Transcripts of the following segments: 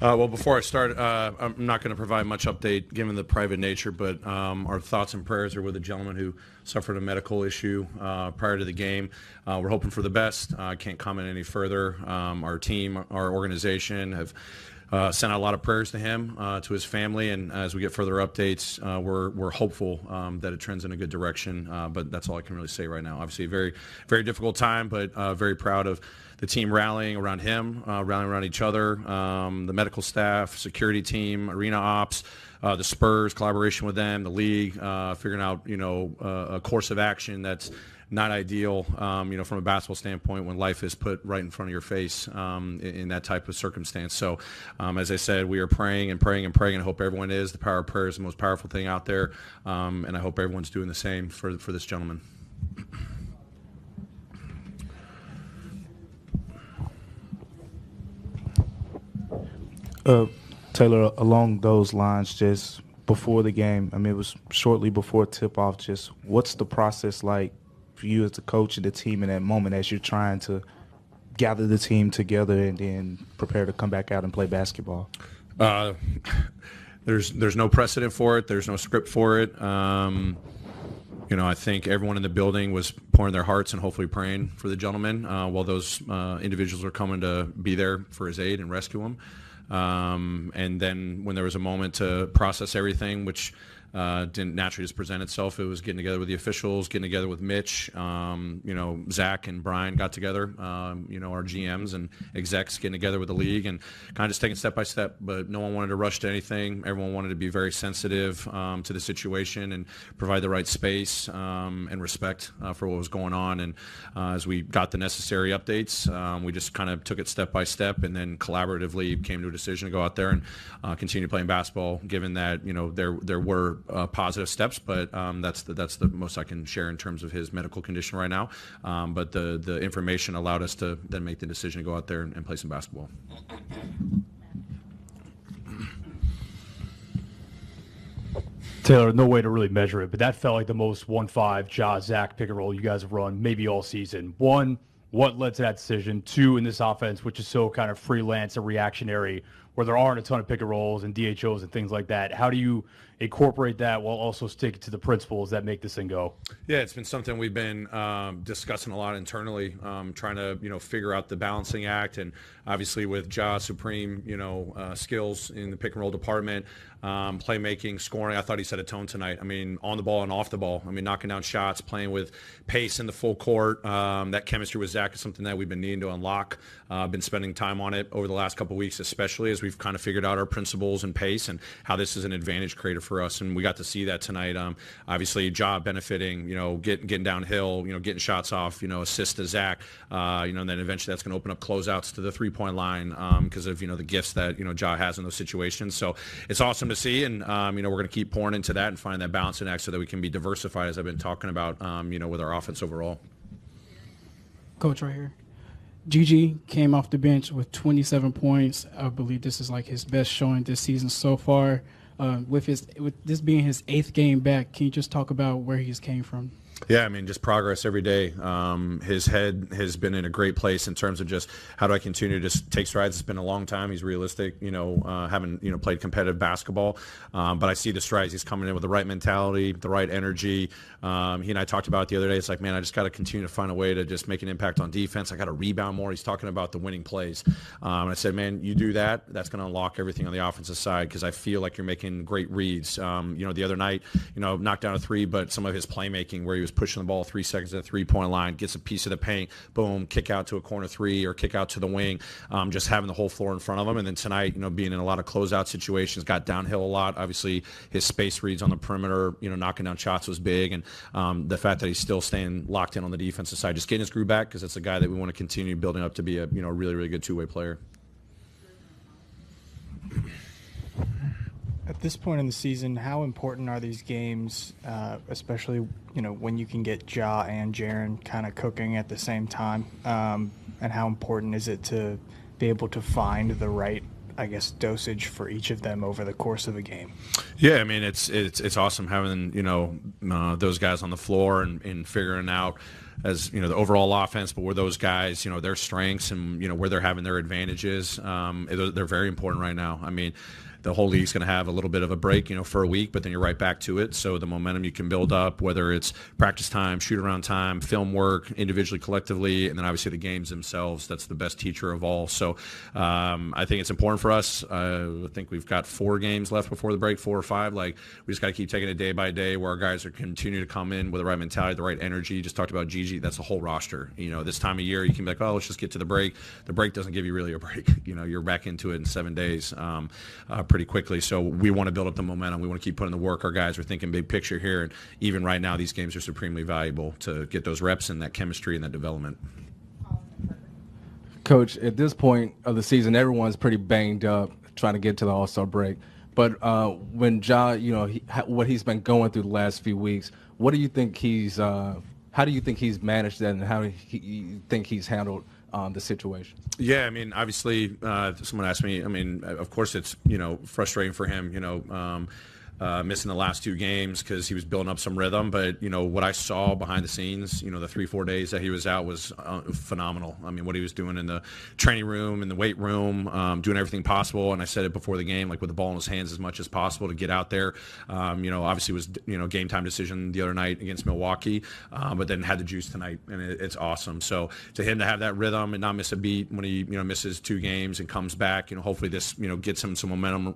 Well, before I start, I'm not going to provide much update given the private nature, but our thoughts and prayers are with a gentleman who suffered a medical issue prior to the game. We're hoping for the best. I can't comment any further. Our team, our organization have sent out a lot of prayers to him, to his family, and as we get further updates, we're hopeful that it trends in a good direction, but that's all I can really say right now. Obviously, a very, very difficult time, but very proud of the team rallying around him, rallying around each other, the medical staff, security team, arena ops, the Spurs, collaboration with them, the league, figuring out, a course of action that's not ideal, from a basketball standpoint when life is put right in front of your face in that type of circumstance. So, as I said, we are praying and praying and praying, and I hope everyone is. The power of prayer is the most powerful thing out there, and I hope everyone's doing the same for this gentleman. Taylor, along those lines, just before the game, it was shortly before tip-off, just what's the process like for you as the coach and the team in that moment as you're trying to gather the team together and then prepare to come back out and play basketball? There's no precedent for it. There's no script for it. I think everyone in the building was pouring their hearts and hopefully praying for the gentleman while those individuals were coming to be there for his aid and rescue him. And then when there was a moment to process everything, which didn't naturally just present itself, it was getting together with the officials, getting together with Mitch, Zach and Brian got together, our GMs and execs getting together with the league and kind of just taking step by step, but no one wanted to rush to anything. Everyone wanted to be very sensitive to the situation and provide the right space and respect for what was going on. And as we got the necessary updates, we just kind of took it step by step and then collaboratively came to a decision to go out there and continue playing basketball, given that, there were positive steps, but that's the most I can share in terms of his medical condition right now. But the information allowed us to then make the decision to go out there and play some basketball. Taylor, no way to really measure it, but that felt like the most 1-5 Ja-Zach pick and roll you guys have run maybe all season. One, what led to that decision? Two, in this offense, which is so kind of freelance and reactionary, where there aren't a ton of pick and rolls and DHOs and things like that. How do you incorporate that while also sticking to the principles that make this thing go? Yeah, it's been something we've been discussing a lot internally, trying to figure out the balancing act, and obviously with Ja supreme skills in the pick and roll department, playmaking, scoring. I thought he set a tone tonight. On the ball and off the ball. Knocking down shots, playing with pace in the full court. That chemistry with Zach is something that we've been needing to unlock. Been spending time on it over the last couple of weeks, especially as we've kind of figured out our principles and pace and how this is an advantage creator for us. And we got to see that tonight. Obviously, Ja benefiting, getting downhill, getting shots off, assist to Zach, and then eventually that's going to open up closeouts to the three-point line because of, the gifts that, Ja has in those situations. So it's awesome to see. And, we're going to keep pouring into that and find that balancing act so that we can be diversified, as I've been talking about, with our offense overall. Coach, right here. Gigi came off the bench with 27 points. I believe this is like his best showing this season so far. With this being his 8th game back, can you just talk about where he's came from? Yeah, just progress every day. His head has been in a great place in terms of just how do I continue to just take strides. It's been a long time. He's realistic, having, played competitive basketball. But I see the strides. He's coming in with the right mentality, the right energy. He and I talked about it the other day. It's like, man, I just got to continue to find a way to just make an impact on defense. I got to rebound more. He's talking about the winning plays. And I said, man, you do that, that's going to unlock everything on the offensive side because I feel like you're making great reads. The other night, knocked down a three, but some of his playmaking where he was pushing the ball 3 seconds at the three-point line, gets a piece of the paint, boom, kick out to a corner three or kick out to the wing, just having the whole floor in front of him. And then tonight, being in a lot of closeout situations, got downhill a lot. Obviously, his space reads on the perimeter, knocking down shots was big. And the fact that he's still staying locked in on the defensive side, just getting his groove back because it's a guy that we want to continue building up to be a really, really good two-way player. At this point in the season, how important are these games, especially when you can get Ja and Jaren kind of cooking at the same time? And how important is it to be able to find the right, dosage for each of them over the course of a game? Yeah, it's awesome having those guys on the floor and figuring out as the overall offense, but where those guys, their strengths and where they're having their advantages, they're very important right now. I mean, the whole league's going to have a little bit of a break, for a week, but then you're right back to it. So the momentum you can build up, whether it's practice time, shoot around time, film work, individually, collectively, and then obviously the games themselves, that's the best teacher of all. So I think it's important for us. I think we've got 4 games left before the break, 4 or 5. Like, we just got to keep taking it day by day, where our guys are continue to come in with the right mentality, the right energy. You just talked about Gigi. That's a whole roster. This time of year, you can be like, oh, let's just get to the break. The break doesn't give you really a break. You're back into it in 7 days. Pretty quickly. So we want to build up the momentum. We want to keep putting the work. Our guys are thinking big picture here. And even right now, these games are supremely valuable to get those reps and that chemistry and that development. Coach, at this point of the season, everyone's pretty banged up trying to get to the All-Star break. But when Ja, what he's been going through the last few weeks, what do you think how do you think he's managed that, and how do you think he's handled the situation? Yeah, I mean, obviously, someone asked me, I mean, of course it's, frustrating for him, missing the last 2 games because he was building up some rhythm. But, what I saw behind the scenes, the 3-4 days that he was out was phenomenal. I mean, what he was doing in the training room, in the weight room, doing everything possible. And I said it before the game, like with the ball in his hands as much as possible to get out there. Obviously it was, game time decision the other night against Milwaukee, but then had the juice tonight, and it's awesome. So to him to have that rhythm and not miss a beat when he, misses 2 games and comes back, hopefully this, gets him some momentum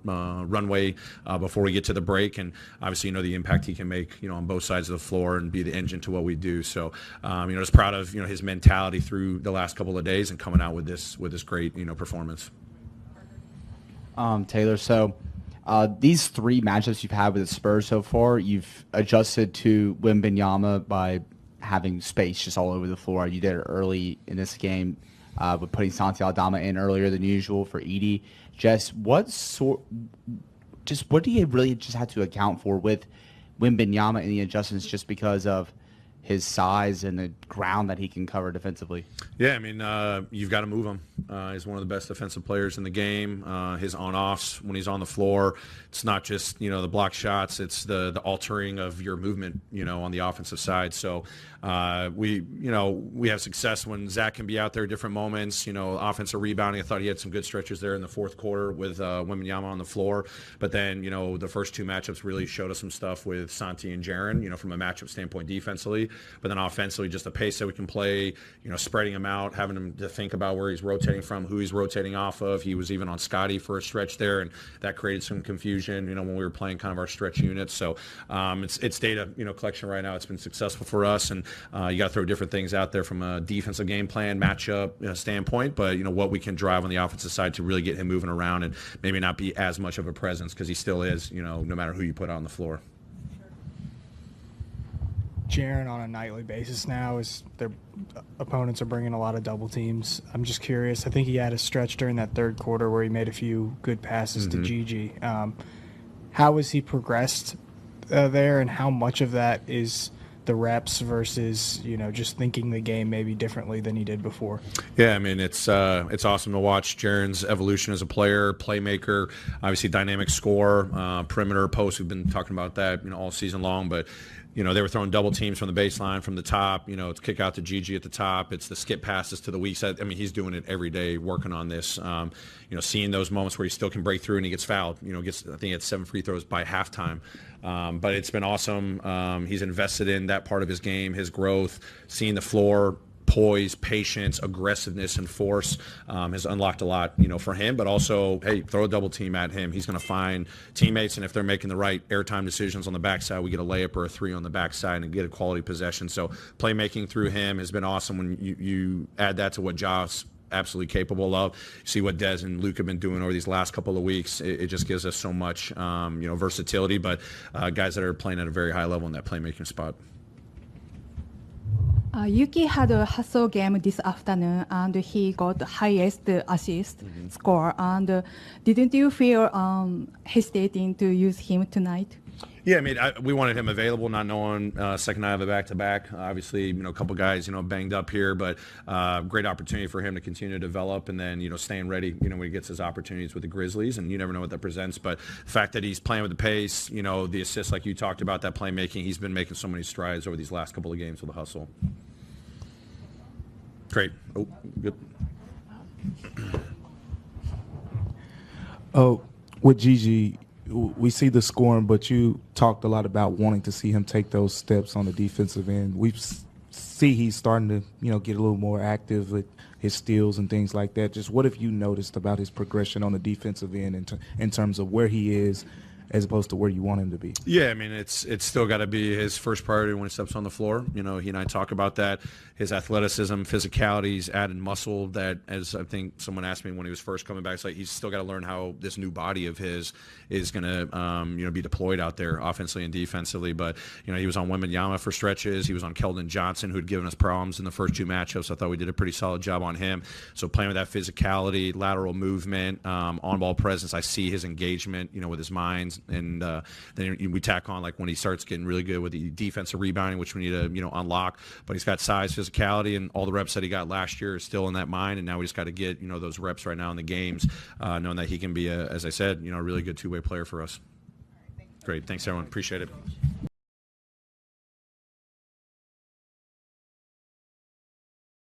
runway before we get to the break. And obviously, the impact he can make, on both sides of the floor and be the engine to what we do. So, just proud of, his mentality through the last couple of days and coming out with this great, performance. Taylor, so these 3 matchups you've had with the Spurs so far, you've adjusted to Wembanyama by having space just all over the floor. You did it early in this game with putting Santi Aldama in earlier than usual for Edey. What do you really just have to account for with Wembanyama and the adjustments, just because of his size and the ground that he can cover defensively? Yeah, I mean, you've got to move him. He's one of the best defensive players in the game. His on-offs when he's on the floor, it's not just, the block shots, it's the altering of your movement, on the offensive side. So we have success when Zach can be out there at different moments, offensive rebounding. I thought he had some good stretches there in the fourth quarter with Wembanyama on the floor. But then, the first 2 matchups really showed us some stuff with Santi and Jaren, from a matchup standpoint defensively. But then offensively, just the pace that we can play, spreading him out, having him to think about where he's rotating from, who he's rotating off of. He was even on Scotty for a stretch there, and that created some confusion, when we were playing kind of our stretch units. So it's data, collection right now. It's been successful for us, and you got to throw different things out there from a defensive game plan, matchup standpoint. But, what we can drive on the offensive side to really get him moving around and maybe not be as much of a presence, because he still is, no matter who you put on the floor. Jaren on a nightly basis now, is their opponents are bringing a lot of double teams. I'm just curious. I think he had a stretch during that third quarter where he made a few good passes to Gigi. How has he progressed there, and how much of that is the reps versus, just thinking the game maybe differently than he did before? Yeah, I mean, it's awesome to watch Jaren's evolution as a player, playmaker, obviously dynamic scorer, perimeter, post. We've been talking about that, all season long, but they were throwing double teams from the baseline, from the top. It's kick out to Gigi at the top. It's the skip passes to the weak side. I mean, he's doing it every day, working on this. Seeing those moments where he still can break through and he gets fouled. I think he had 7 free throws by halftime. But it's been awesome. He's invested in that part of his game, his growth, seeing the floor, poise, patience, aggressiveness, and force has unlocked a lot, for him. But also, hey, throw a double team at him. He's going to find teammates, and if they're making the right airtime decisions on the backside, we get a layup or a 3 on the backside and get a quality possession. So playmaking through him has been awesome. When you add that to what Josh absolutely capable of, see what Dez and Luke have been doing over these last couple of weeks. It just gives us so much, versatility. But guys that are playing at a very high level in that playmaking spot. Yuki had a hustle game this afternoon, and he got the highest assist score. And didn't you feel hesitating to use him tonight? Yeah, I mean, we wanted him available, not knowing second night of a back-to-back. Obviously, a couple guys, banged up here, but great opportunity for him to continue to develop, and then, staying ready, when he gets his opportunities with the Grizzlies, and you never know what that presents. But the fact that he's playing with the pace, the assists like you talked about, that playmaking, he's been making so many strides over these last couple of games with the hustle. Great. Oh, good. Oh, with Gigi, we see the scoring, but you talked a lot about wanting to see him take those steps on the defensive end. We see he's starting to, get a little more active with his steals and things like that. Just what have you noticed about his progression on the defensive end in terms of where he is as opposed to where you want him to be? Yeah, I mean, it's still got to be his first priority when he steps on the floor. He and I talk about that. His athleticism, physicality, he's added muscle that, as I think someone asked me when he was first coming back, it's like he's still got to learn how this new body of his is going to, be deployed out there offensively and defensively. But, he was on Wembanyama for stretches. He was on Keldon Johnson, who had given us problems in the first two matchups. I thought we did a pretty solid job on him. So playing with that physicality, lateral movement, on-ball presence, I see his engagement, with his mind. And then we tack on like when he starts getting really good with the defensive rebounding, which we need to unlock. But he's got size, physicality, and all the reps that he got last year is still in that mind. And now we just got to get those reps right now in the games, knowing that he can be as I said, a really good two-way player for us. Great, thanks everyone, appreciate it.